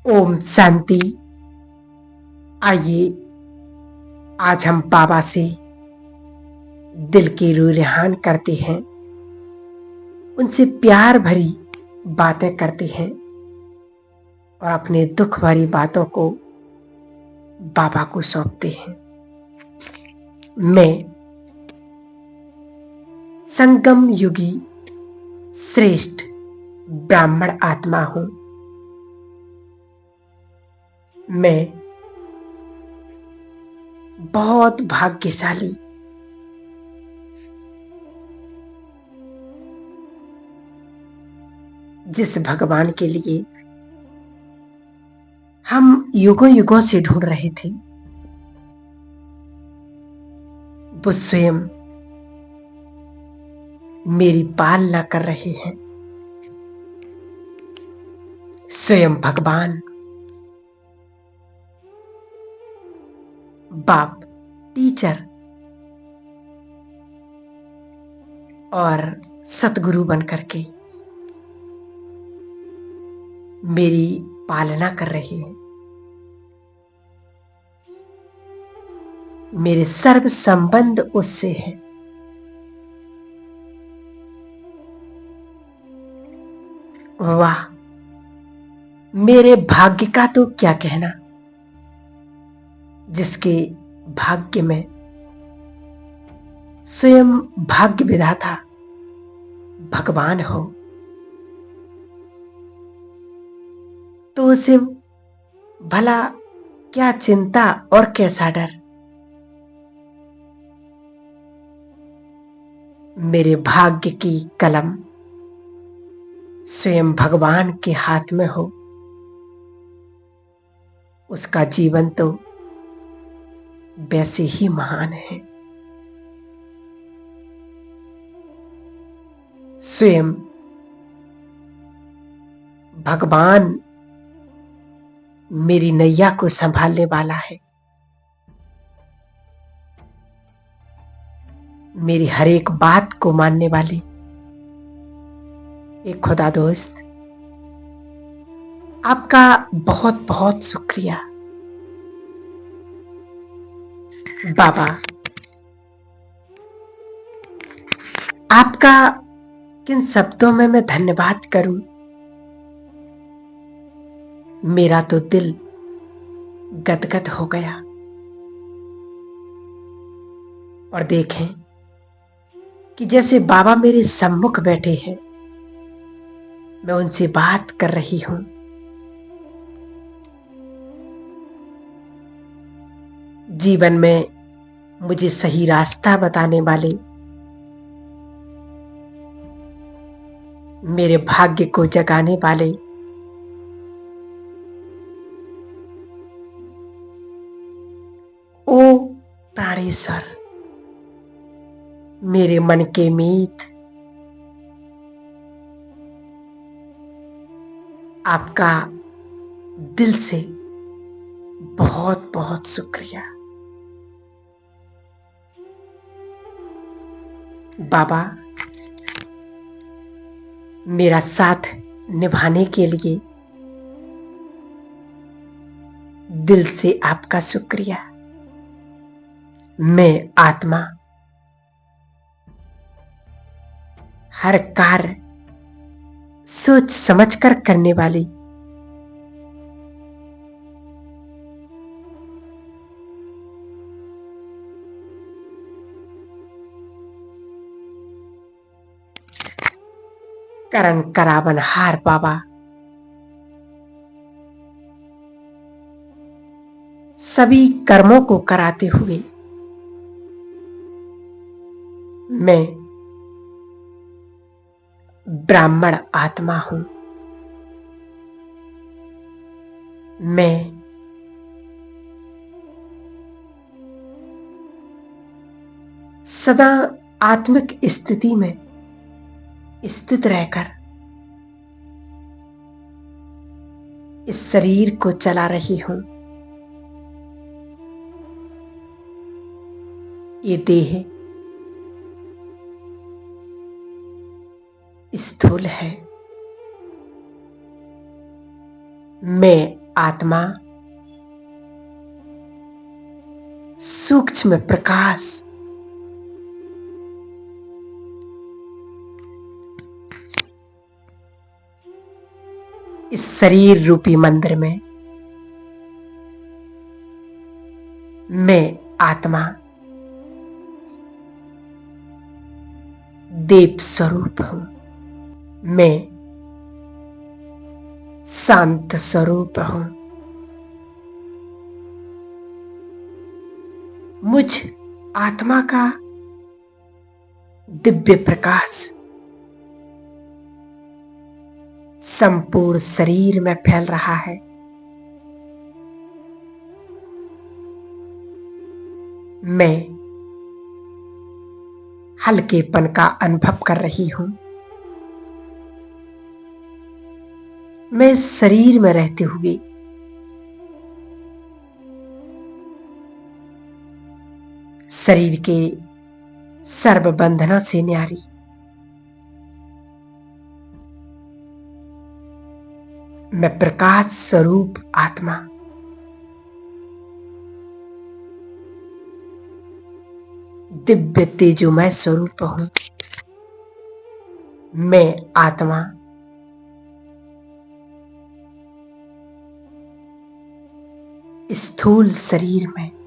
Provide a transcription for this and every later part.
ओम शांति। आइए आज हम बाबा से दिल की रुझान करते हैं, उनसे प्यार भरी बातें करते हैं और अपने दुख भरी बातों को बाबा को सौंपते हैं। मैं संगम युगी श्रेष्ठ ब्राह्मण आत्मा हूं। मैं बहुत भाग्यशाली जिस भगवान के लिए हम युगों युगों से ढूंढ रहे थे, वो स्वयं मेरी पालना कर रहे हैं। स्वयं भगवान बाप, टीचर और सतगुरु बन करके मेरी पालना कर रहे हैं। मेरे सर्व संबंध उससे हैं। वाह, मेरे भाग्य का तो क्या कहना, जिसके भाग्य में स्वयं भाग्य विधाता भगवान हो, तो उसे भला क्या चिंता और कैसा डर। मेरे भाग्य की कलम स्वयं भगवान के हाथ में हो, उसका जीवन तो वैसे ही महान है। स्वयं भगवान मेरी नैया को संभालने वाला है। मेरी हर एक बात को मानने वाले एक खुदा दोस्त, आपका बहुत बहुत शुक्रिया। बाबा, आपका किन शब्दों में मैं धन्यवाद करूं। मेरा तो दिल गदगद हो गया। और देखें कि जैसे बाबा मेरे सम्मुख बैठे हैं, मैं उनसे बात कर रही हूं। जीवन में मुझे सही रास्ता बताने वाले, मेरे भाग्य को जगाने वाले ओ प्राणेश्वर, मेरे मन के मीत, आपका दिल से बहुत बहुत शुक्रिया। बाबा, मेरा साथ निभाने के लिए दिल से आपका शुक्रिया। मैं आत्मा हर कार्य सोच समझकर करने वाली करण करावनहार बाबा, सभी कर्मों को कराते हुए मैं ब्राह्मण आत्मा हूं। मैं सदा आत्मिक स्थिति में स्थित रहकर इस शरीर को चला रही हूं। ये देह स्थूल है। मैं आत्मा सूक्ष्म प्रकाश इस शरीर रूपी मंदिर में मैं आत्मा देव स्वरूप हूं। मैं शांत स्वरूप हूं। मुझ आत्मा का दिव्य प्रकाश संपूर्ण शरीर में फैल रहा है। मैं हल्केपन का अनुभव कर रही हूं। मैं शरीर में रहते हुए शरीर के सर्व बंधनों से न्यारी मैं प्रकाश स्वरूप आत्मा दिव्य तेजोमय स्वरूप हूं। मैं आत्मा स्थूल शरीर में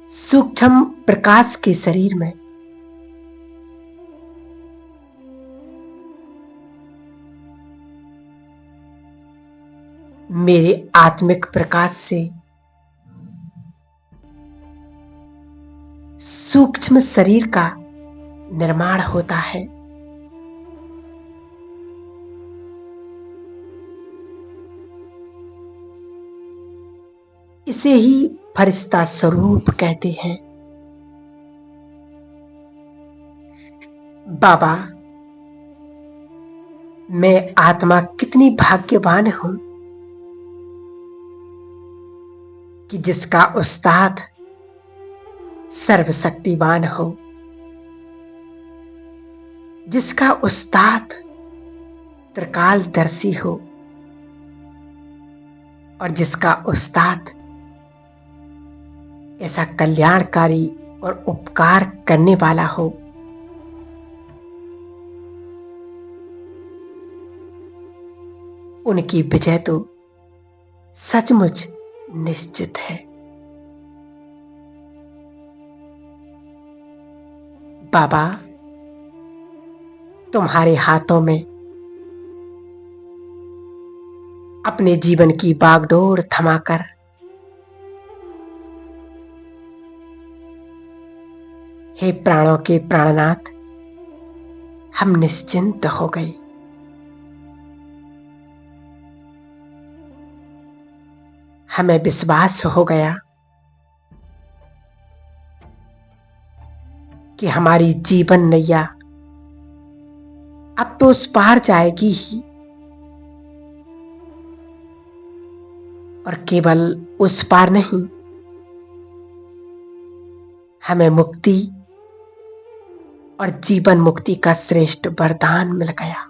सूक्ष्म प्रकाश के शरीर में मेरे आत्मिक प्रकाश से सूक्ष्म शरीर का निर्माण होता है। इसे ही फरिश्ता स्वरूप कहते हैं। बाबा, मैं आत्मा कितनी भाग्यवान हूं कि जिसका उस्ताद सर्वशक्तिवान हो, जिसका उस्ताद त्रिकालदर्शी हो और जिसका उस्ताद ऐसा कल्याणकारी और उपकार करने वाला हो। उनकी विजय तो सचमुच निश्चित है। बाबा, तुम्हारे हाथों में अपने जीवन की बागडोर थमाकर हे प्राणों के प्राणनाथ, हम निश्चिंत हो गए। हमें विश्वास हो गया कि हमारी जीवन नैया अब तो उस पार जाएगी ही, और केवल उस पार नहीं, हमें मुक्ति और जीवन मुक्ति का श्रेष्ठ वरदान मिल गया।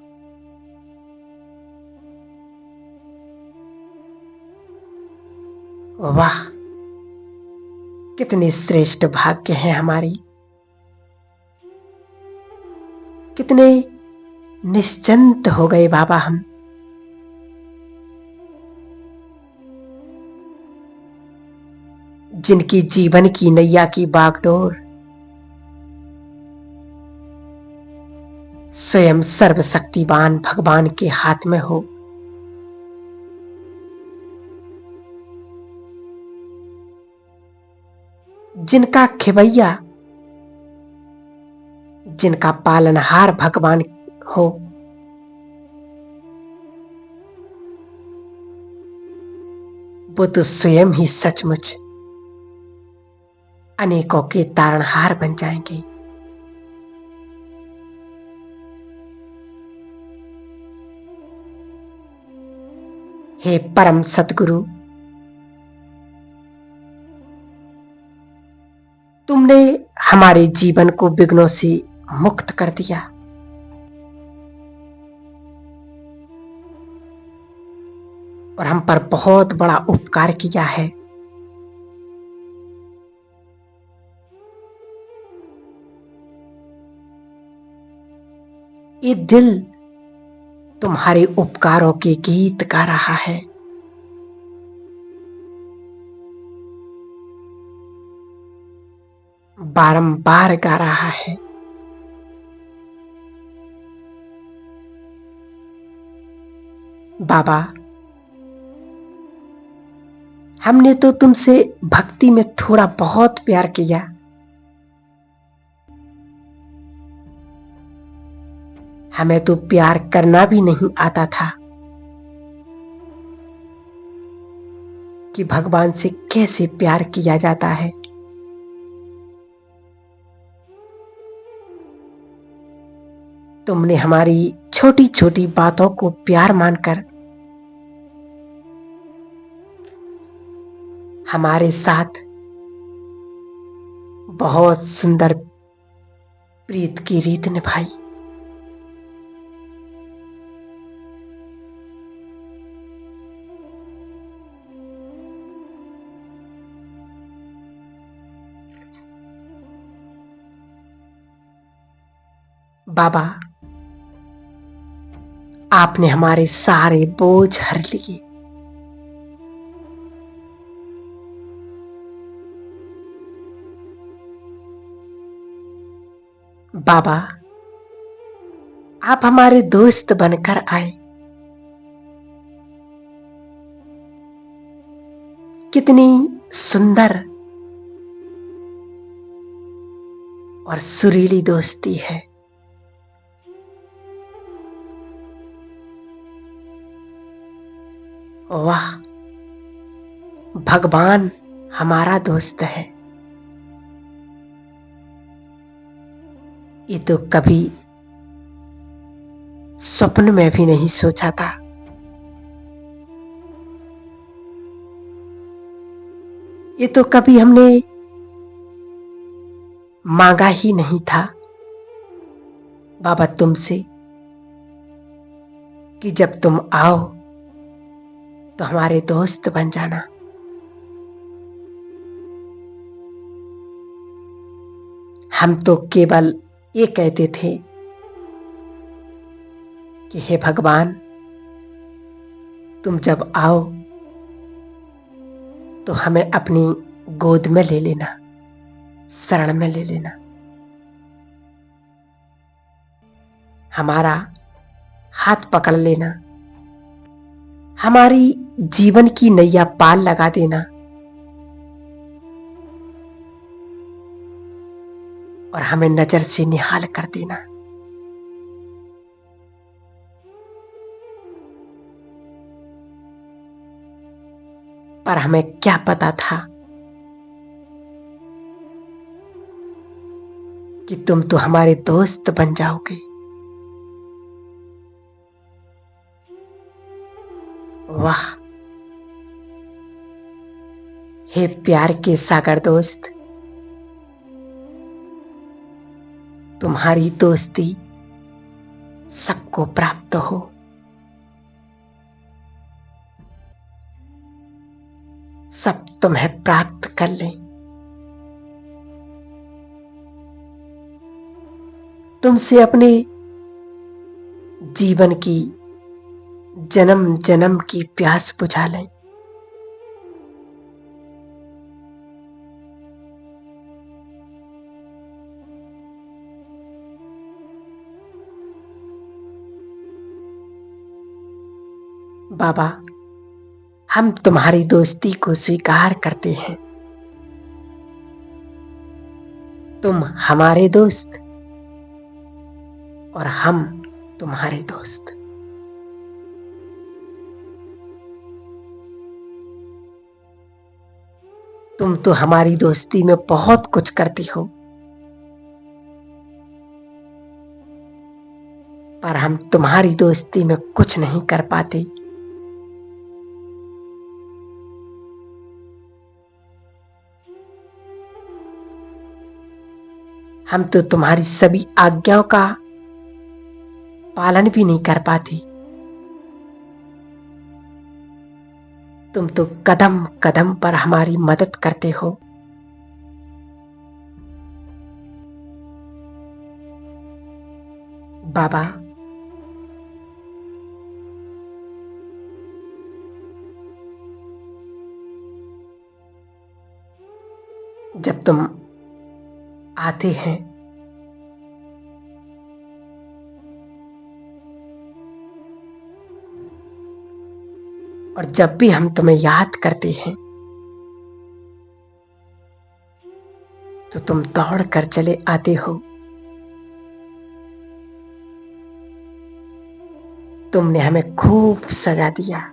वाह, कितने श्रेष्ठ भाग्य हैं हमारी। कितने निश्चिंत हो गए बाबा हम। जिनकी जीवन की नैया की बागडोर स्वयं सर्वशक्तिवान भगवान के हाथ में हो। जिनका खिवैया, जिनका पालनहार भगवान हो, वो तो स्वयं ही सचमुच अनेकों के तारणहार बन जाएंगे। हे परम सद्गुरु, तुमने हमारे जीवन को विघ्नों से मुक्त कर दिया। और हम पर बहुत बड़ा उपकार किया है। ये दिल तुम्हारे उपकारों के गीत गा रहा है। बारंबार गा रहा है। बाबा, हमने तो तुमसे भक्ति में थोड़ा बहुत प्यार किया, हमें तो प्यार करना भी नहीं आता था कि भगवान से कैसे प्यार किया जाता है। तुमने हमारी छोटी छोटी बातों को प्यार मानकर हमारे साथ बहुत सुंदर प्रीत की रीत निभाई। बाबा, आपने हमारे सारे बोझ हर लिए। बाबा, आप हमारे दोस्त बनकर आए। कितनी सुंदर और सुरीली दोस्ती है। वाह, भगवान हमारा दोस्त है। ये तो कभी स्वप्न में भी नहीं सोचा था। ये तो कभी हमने मांगा ही नहीं था बाबा तुमसे कि जब तुम आओ तो हमारे दोस्त बन जाना। हम तो केवल ये कहते थे कि हे भगवान, तुम जब आओ तो हमें अपनी गोद में ले लेना, शरण में ले लेना, हमारा हाथ पकड़ लेना, हमारी जीवन की नैया पाल लगा देना और हमें नजर से निहाल कर देना। पर हमें क्या पता था कि तुम तो हमारे दोस्त बन जाओगे। वाह, हे प्यार के सागर दोस्त, तुम्हारी दोस्ती सबको प्राप्त हो। सब तुम्हें प्राप्त कर लें। तुमसे अपने जीवन की जन्म जन्म की प्यास बुझा लें। बाबा, हम तुम्हारी दोस्ती को स्वीकार करते हैं। तुम हमारे दोस्त और हम तुम्हारे दोस्त। तुम तो हमारी दोस्ती में बहुत कुछ करती हो, पर हम तुम्हारी दोस्ती में कुछ नहीं कर पाते। हम तो तुम्हारी सभी आज्ञाओं का पालन भी नहीं कर पाते। तुम तो कदम कदम पर हमारी मदद करते हो। बाबा, जब तुम आते हैं और जब भी हम तुम्हें याद करते हैं तो तुम दौड़ कर चले आते हो। तुमने हमें खूब सजा दिया।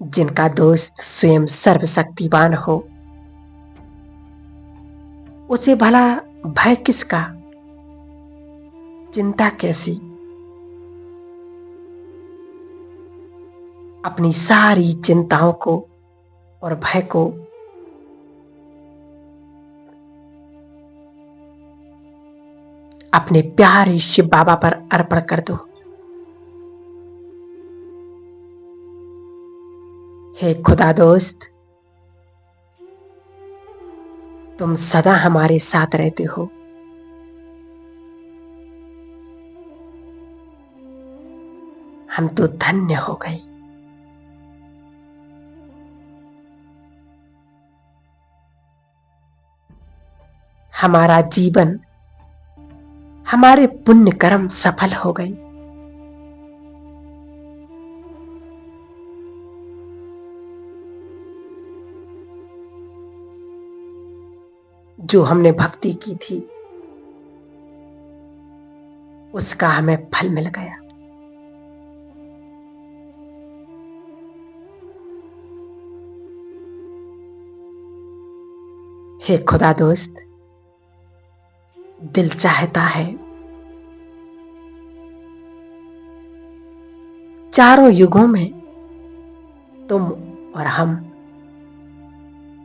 जिनका दोस्त स्वयं सर्वशक्तिवान हो, उसे भला भय किसका, चिंता कैसी। अपनी सारी चिंताओं को और भय को अपने प्यारे शिव बाबा पर अर्पण कर दो। हे खुदा दोस्त, तुम सदा हमारे साथ रहते हो। हम तो धन्य हो गए। हमारा जीवन, हमारे पुण्य कर्म सफल हो गए। जो हमने भक्ति की थी उसका हमें फल मिल गया। हे खुदा दोस्त, दिल चाहता है चारों युगों में तुम और हम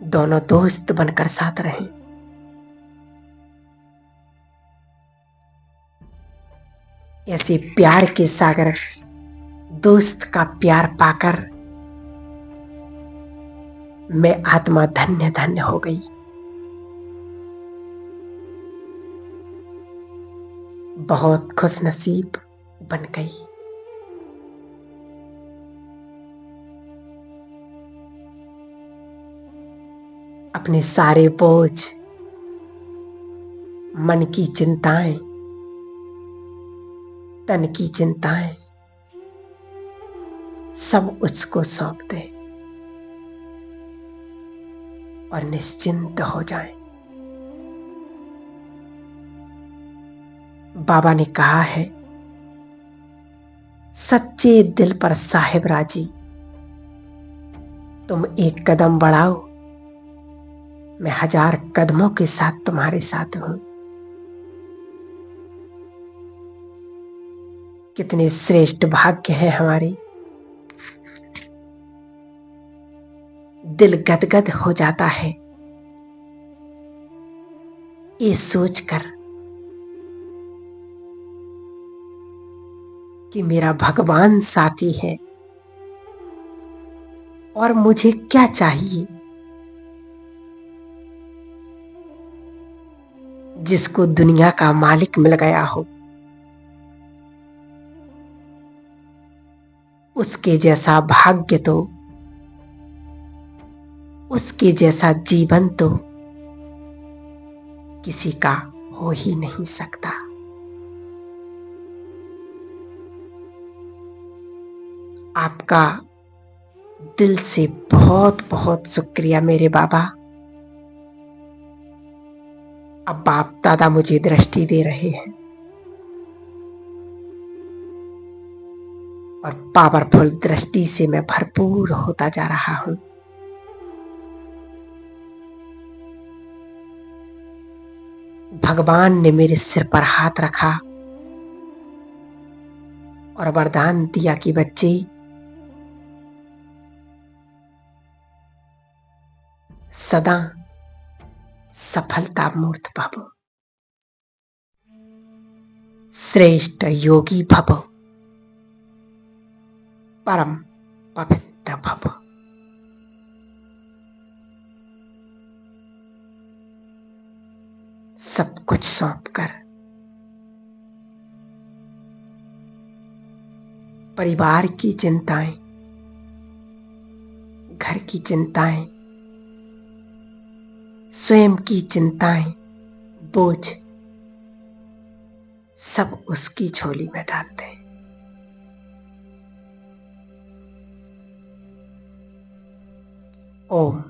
दोनों दोस्त बनकर साथ रहें। ऐसे प्यार के सागर दोस्त का प्यार पाकर मैं आत्मा धन्य धन्य हो गई। बहुत खुशनसीब बन गई। अपने सारे बोझ, मन की चिंताएं, तन की चिंताएं सब उसको सौंप दे और निश्चिंत हो जाएं। बाबा ने कहा है, सच्चे दिल पर साहिब राजी। तुम एक कदम बढ़ाओ, मैं 1000 कदमों के साथ तुम्हारे साथ हूं। कितने श्रेष्ठ भाग्य हैं हमारे। दिल गदगद हो जाता है ये सोचकर कि मेरा भगवान साथी है और मुझे क्या चाहिए। जिसको दुनिया का मालिक मिल गया हो, उसके जैसा भाग्य तो, उसके जैसा जीवन तो किसी का हो ही नहीं सकता। आपका दिल से बहुत बहुत शुक्रिया मेरे बाबा। अब बाप दादा मुझे दृष्टि दे रहे हैं और पावरफुल दृष्टि से मैं भरपूर होता जा रहा हूं। भगवान ने मेरे सिर पर हाथ रखा और वरदान दिया कि बच्चे, सदा सफलता मूर्त भव, श्रेष्ठ योगी भव, परम पवित्र भव। सब कुछ सौंपकर परिवार की चिंताएं, घर की चिंताएं, स्वयं की चिंताएं, बोझ सब उसकी झोली में डालते हैं। ओम